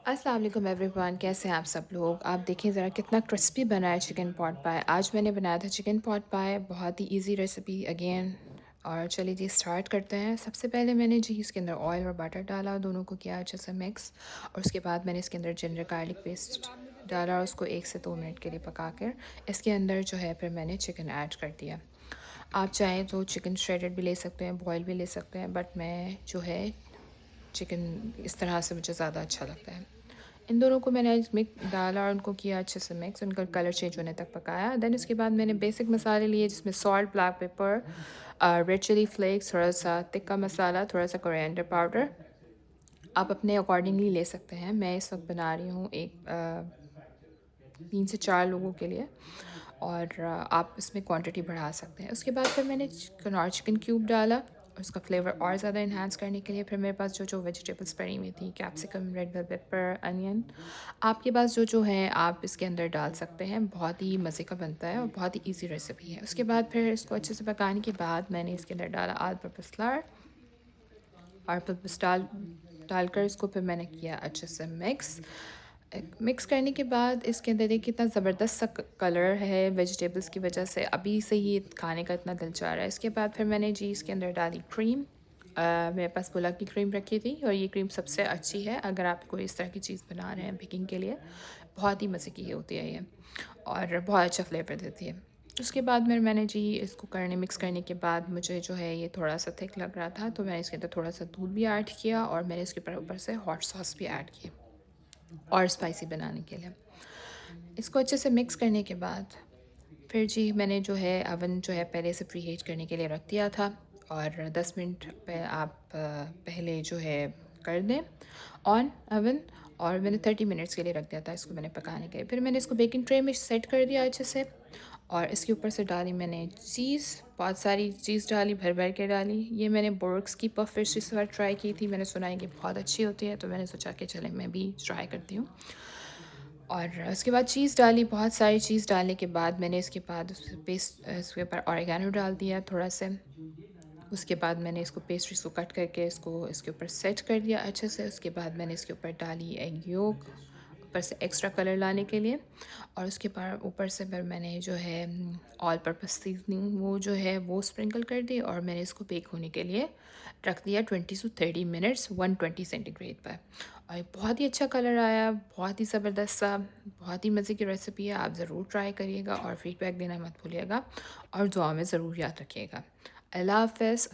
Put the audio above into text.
अस्सलाम वालेकुम एवरीवन, कैसे हैं आप सब लोग। आप देखिए ज़रा कितना क्रिस्पी बना है चिकन पॉट पाए। आज मैंने बनाया था चिकन पॉट पाए, बहुत ही इजी रेसिपी अगेन। और चलिए जी स्टार्ट करते हैं। सबसे पहले मैंने जी इसके अंदर ऑयल और बटर डाला, दोनों को किया अच्छे से मिक्स। और उसके बाद मैंने इसके अंदर जिंजर गार्लिक पेस्ट डाला और उसको 1 से 2 मिनट के लिए पका कर इसके अंदर जो है फिर मैंने चिकन ऐड कर दिया। आप चाहें तो चिकन श्रेडेड भी ले सकते हैं, बॉयल भी ले सकते हैं, बट मैं जो है चिकन इस तरह से मुझे ज़्यादा अच्छा लगता है। इन दोनों को मैंने मिक्स डाला और उनको किया अच्छे से मिक्स, उनका कलर चेंज होने तक पकाया। देन उसके बाद मैंने बेसिक मसाले लिए जिसमें salt, black pepper, red chilli flakes, थोड़ा सा तिक्का मसाला, थोड़ा सा कोरिएंडर पाउडर। आप अपने अकॉर्डिंगली ले सकते हैं। मैं इस वक्त बना रही हूँ 3 से 4 लोगों के लिए, और आप इसमें क्वांटिटी बढ़ा सकते हैं। उसके बाद फिर मैंने कनौर चिकन क्यूब डाला उसका फ्लेवर और ज़्यादा इन्हांस करने के लिए। फिर मेरे पास जो जो वेजिटेबल्स पड़ी हुई थी, capsicum, red bell pepper, onion, आपके पास जो जो है आप इसके अंदर डाल सकते हैं। बहुत ही मज़े का बनता है और बहुत ही इजी रेसिपी है। उसके बाद फिर इसको अच्छे से पकाने के बाद मैंने इसके अंदर डाला आल पर्पस फ्लावर और पर्पस डालकर इसको फिर मैंने किया अच्छे से मिक्स। मिक्स करने के बाद इसके अंदर देखिए कितना ज़बरदस्त सा कलर है वेजिटेबल्स की वजह से, अभी से ही खाने का इतना दिल चाह रहा है। इसके बाद फिर मैंने जी इसके अंदर डाली क्रीम। मेरे पास बुला की क्रीम रखी थी और ये क्रीम सबसे अच्छी है अगर आप कोई इस तरह की चीज़ बना रहे हैं बेकिंग के लिए। बहुत ही मज़े की होती है ये और बहुत अच्छा फ्लेवर देती है। उसके बाद मैंने जी इसको मिक्स करने के बाद मुझे जो है ये थोड़ा सा थिक लग रहा था, तो मैंने इसके अंदर थोड़ा सा दूध भी ऐड किया और मैंने इसके ऊपर से हॉट सॉस भी ऐड की और स्पाइसी बनाने के लिए। इसको अच्छे से मिक्स करने के बाद फिर जी मैंने जो है अवन जो है पहले से प्री हीट करने के लिए रख दिया था, और 10 मिनट पे आप पहले जो है कर दें ऑन अवन। और मैंने 30 मिनट्स के लिए रख दिया था इसको मैंने पकाने के लिए। फिर मैंने इसको बेकिंग ट्रे में सेट कर दिया अच्छे से, और इसके ऊपर से डाली मैंने चीज़, बहुत सारी चीज़ डाली, भर भर के डाली। ये मैंने बोर्क्स की पफ फिश इस बार ट्राई की थी, मैंने सुना है कि बहुत अच्छी होती है, तो मैंने सोचा कि चले मैं भी ट्राई करती हूँ। और उसके बाद चीज़ डाली, बहुत सारी चीज़ डालने के बाद मैंने इसके बाद इसके ऊपर ऑरिगेनो डाल दिया थोड़ा सा। उसके बाद मैंने इसको पेस्ट्रीज को कट करके इसको इसके ऊपर सेट कर दिया अच्छे से। उसके बाद मैंने इसके ऊपर डाली एग योक ऊपर से एक्स्ट्रा कलर लाने के लिए, और उसके बाद ऊपर से फिर मैंने जो है ऑल पर्पस सीजनिंग वो जो है वो स्प्रिंकल कर दी, और मैंने इसको बेक होने के लिए रख दिया 20 से 30 मिनट्स 120 सेंटीग्रेड पर। और ये बहुत ही अच्छा कलर आया, बहुत ही ज़बरदस्त सा, बहुत ही मज़े की रेसिपी है। आप ज़रूर ट्राई करिएगा और फीडबैक देना मत भूलिएगा, और दुआ में ज़रूर याद रखिएगा। अल्लाह हाफ़िज़।